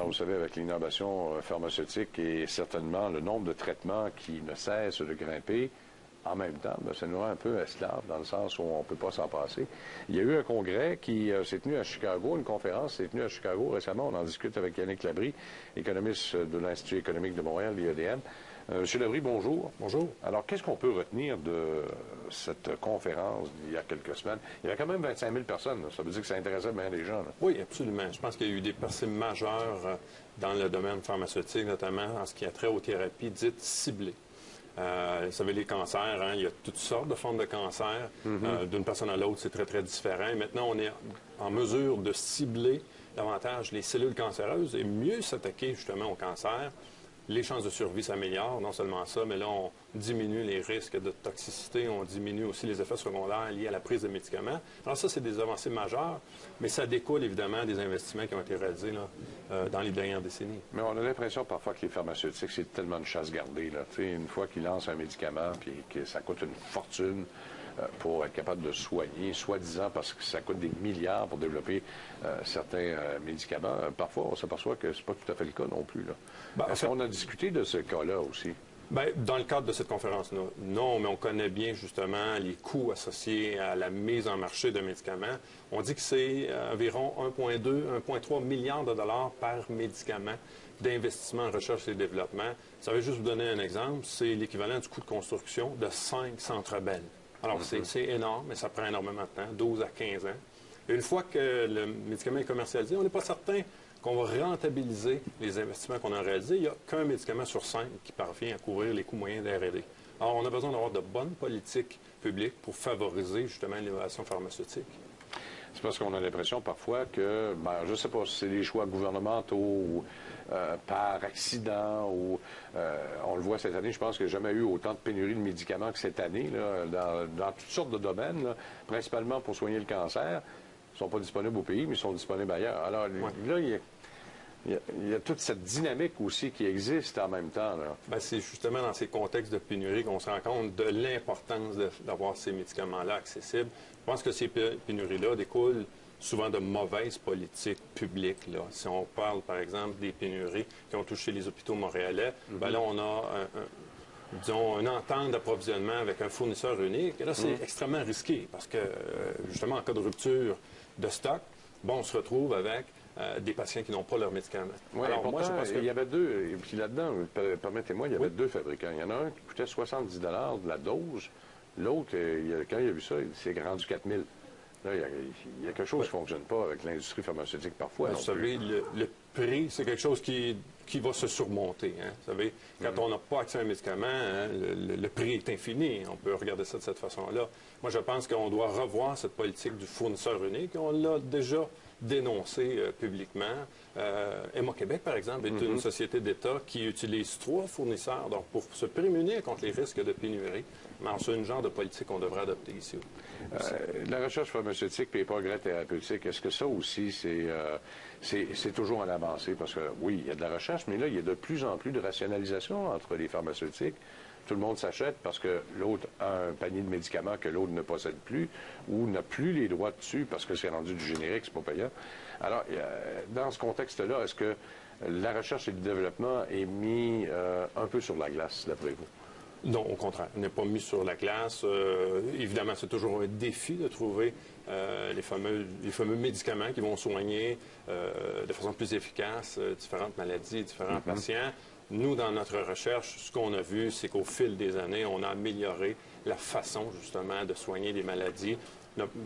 Alors, vous savez, avec l'innovation pharmaceutique et certainement le nombre de traitements qui ne cesse de grimper, en même temps, ça nous rend un peu esclaves, dans le sens où on ne peut pas s'en passer. Il y a eu un congrès qui s'est tenu à Chicago, une conférence s'est tenue à Chicago récemment. On en discute avec Yannick Labrie, économiste de l'Institut économique de Montréal, l'IEDM. Monsieur Labrie, bonjour. Bonjour. Alors, qu'est-ce qu'on peut retenir de cette conférence d'il y a quelques semaines? Il y avait quand même 25 000 personnes. Là. Ça veut dire que ça intéressait bien les gens. Là. Oui, absolument. Je pense qu'il y a eu des percées majeures dans le domaine pharmaceutique, notamment en ce qui a trait aux thérapies dites ciblées. Vous savez, les cancers, il y a toutes sortes de formes de cancer. D'une personne à l'autre, c'est très, très différent. Et maintenant, on est en mesure de cibler davantage les cellules cancéreuses et mieux s'attaquer justement au cancer. Les chances de survie s'améliorent, non seulement ça, mais là, on diminue les risques de toxicité, on diminue aussi les effets secondaires liés à la prise de médicaments. Alors ça, c'est des avancées majeures, mais ça découle évidemment des investissements qui ont été réalisés là, dans les dernières décennies. Mais on a l'impression parfois que les pharmaceutiques, c'est tellement de chasse gardée. Là. Une fois qu'ils lancent un médicament, puis que ça coûte une fortune pour être capable de soigner, soi-disant parce que ça coûte des milliards pour développer certains médicaments. Parfois, on s'aperçoit que c'est pas tout à fait le cas non plus. Là. Est-ce qu'on a discuté de ce cas-là aussi? Bien, dans le cadre de cette conférence-là, non, mais on connaît bien justement les coûts associés à la mise en marché de médicaments. On dit que c'est environ 1,2, 1,3 milliards de dollars par médicament d'investissement en recherche et développement. Ça va juste vous donner un exemple, c'est l'équivalent du coût de construction de 5 centres belles. Alors, c'est énorme, mais ça prend énormément de temps, 12 à 15 ans. Et une fois que le médicament est commercialisé, on n'est pas certain qu'on va rentabiliser les investissements qu'on a réalisés. Il n'y a qu'un médicament sur 5 qui parvient à couvrir les coûts moyens d'R&D. Alors, on a besoin d'avoir de bonnes politiques publiques pour favoriser justement l'innovation pharmaceutique. C'est parce qu'on a l'impression parfois que, je ne sais pas si c'est des choix gouvernementaux ou par accident ou on le voit cette année, je pense qu'il n'y a jamais eu autant de pénurie de médicaments que cette année là, dans toutes sortes de domaines, là, principalement pour soigner le cancer. Ils ne sont pas disponibles au pays, mais ils sont disponibles ailleurs. Alors là, il y a toute cette dynamique aussi qui existe en même temps. C'est justement dans ces contextes de pénurie qu'on se rend compte de l'importance d'avoir ces médicaments-là accessibles. Je pense que ces pénuries-là découlent souvent de mauvaises politiques publiques. Là. Si on parle, par exemple, des pénuries qui ont touché les hôpitaux montréalais, là, on a disons, une entente d'approvisionnement avec un fournisseur unique. Et là, c'est extrêmement risqué parce que, justement, en cas de rupture de stock, on se retrouve avec des patients qui n'ont pas leurs médicaments. Oui, alors, moi, je pense qu'il y avait deux, et puis là-dedans, permettez-moi, il y avait deux fabricants. Il y en a un qui coûtait 70 de la dose. L'autre, quand il a vu ça, il s'est rendu 4 000. Là, il y a quelque chose qui ne fonctionne pas avec l'industrie pharmaceutique parfois. Vous savez, le prix, c'est quelque chose qui va se surmonter. Hein. Vous savez, quand on n'a pas accès à un médicament, le prix est infini. On peut regarder ça de cette façon-là. Moi, je pense qu'on doit revoir cette politique du fournisseur unique. On l'a déjà dénoncé publiquement. Emma Québec, par exemple, est une société d'État qui utilise 3 fournisseurs donc pour se prémunir contre les risques de pénurie. Mais c'est une genre de politique qu'on devrait adopter ici. La recherche pharmaceutique et les progrès thérapeutiques, est-ce que ça aussi, c'est toujours en avancée? Parce que oui, il y a de la recherche, mais là, il y a de plus en plus de rationalisation entre les pharmaceutiques. Tout le monde s'achète parce que l'autre a un panier de médicaments que l'autre ne possède plus ou n'a plus les droits dessus parce que c'est rendu du générique, c'est pas payant. Alors, dans ce contexte-là, est-ce que la recherche et le développement est mis un peu sur la glace, d'après vous? Non, au contraire, il n'est pas mis sur la glace. Évidemment, c'est toujours un défi de trouver les fameux médicaments qui vont soigner de façon plus efficace différentes maladies, différents patients. Nous, dans notre recherche, ce qu'on a vu, c'est qu'au fil des années, on a amélioré la façon, justement, de soigner les maladies.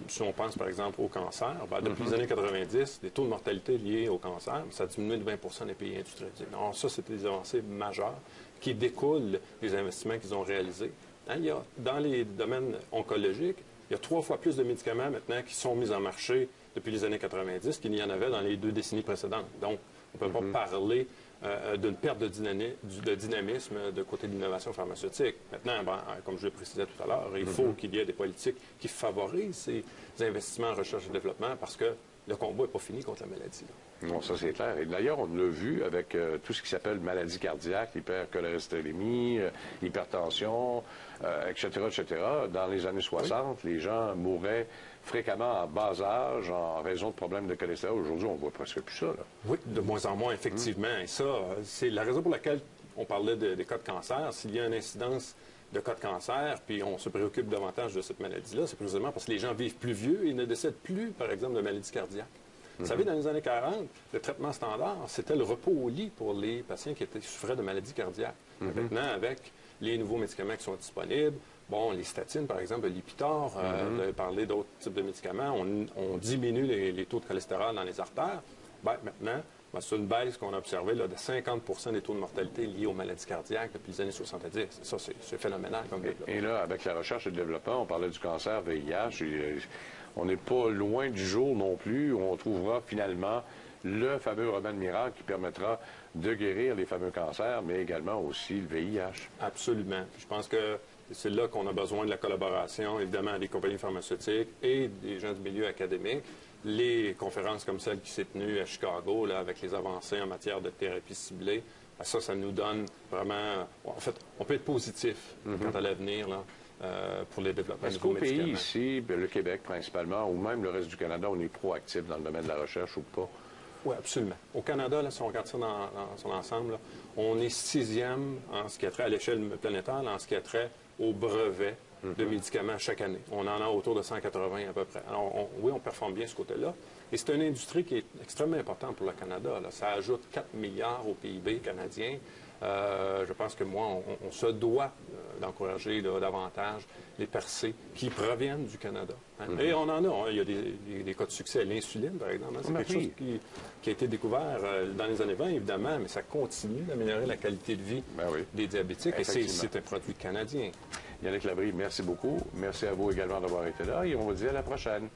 Si on pense, par exemple, au cancer, depuis les années 90, les taux de mortalité liés au cancer, ça a diminué de 20 % des pays industrialisés. Alors ça, c'est des avancées majeures qui découlent des investissements qu'ils ont réalisés. Dans les domaines oncologiques, il y a 3 fois plus de médicaments maintenant qui sont mis en marché depuis les années 90 qu'il n'y en avait dans les 2 décennies précédentes. Donc, on ne peut pas parler d'une perte de dynamisme de côté de l'innovation pharmaceutique. Maintenant, comme je le précisais tout à l'heure, il faut qu'il y ait des politiques qui favorisent ces investissements en recherche et développement parce que le combat n'est pas fini contre la maladie. Non, ça c'est clair. Et d'ailleurs, on l'a vu avec tout ce qui s'appelle maladie cardiaque, l'hypercholestérémie, l'hypertension, etc., etc. Dans les années 60, les gens mouraient fréquemment en bas âge en raison de problèmes de cholestérol. Aujourd'hui, on voit presque plus ça, là. Oui, de moins en moins, effectivement. Et ça, c'est la raison pour laquelle on parlait des cas de cancer. S'il y a une incidence de cas de cancer, puis on se préoccupe davantage de cette maladie-là, c'est précisément parce que les gens vivent plus vieux et ne décèdent plus, par exemple, de maladies cardiaques. Vous savez, dans les années 40, le traitement standard, c'était le repos au lit pour les patients qui souffraient de maladies cardiaques. Maintenant, avec les nouveaux médicaments qui sont disponibles, bon, les statines, par exemple, le Lipitor, vous avez parlé d'autres types de médicaments, on diminue les taux de cholestérol dans les artères. Bien, maintenant, c'est une baisse qu'on a observée là, de 50 des taux de mortalité liés aux maladies cardiaques depuis les années 70. Ça, c'est phénoménal comme développement. Et là, avec la recherche et le développement, on parlait du cancer, VIH. On n'est pas loin du jour non plus où on trouvera finalement le fameux remède miracle qui permettra de guérir les fameux cancers, mais également aussi le VIH. Absolument. Je pense que c'est là qu'on a besoin de la collaboration, évidemment, des compagnies pharmaceutiques et des gens du milieu académique. Les conférences comme celle qui s'est tenue à Chicago, là, avec les avancées en matière de thérapie ciblée, ça nous donne vraiment... En fait, on peut être positif quant à l'avenir là, pour les développements de nouveaux médicaments. Est-ce qu'au pays ici, le Québec principalement, ou même le reste du Canada, on est proactif dans le domaine de la recherche ou pas? Oui, absolument. Au Canada, là, si on regarde ça dans son ensemble, là, on est 6e en ce qui a trait à l'échelle planétaire, en ce qui a trait au brevet de médicaments chaque année. On en a autour de 180 à peu près. Alors, oui, on performe bien ce côté-là. Et c'est une industrie qui est extrêmement importante pour le Canada, là. Ça ajoute 4 milliards au PIB canadien. Je pense que moi, on se doit d'encourager davantage les percées qui proviennent du Canada. Hein. Et on en a. Hein. Il y a des cas de succès. L'insuline, par exemple. Hein. C'est quelque chose qui a été découvert dans les années 20, évidemment, mais ça continue d'améliorer la qualité de vie des diabétiques. Et c'est un produit canadien. Yannick Labrie, merci beaucoup. Merci à vous également d'avoir été là et on vous dit à la prochaine.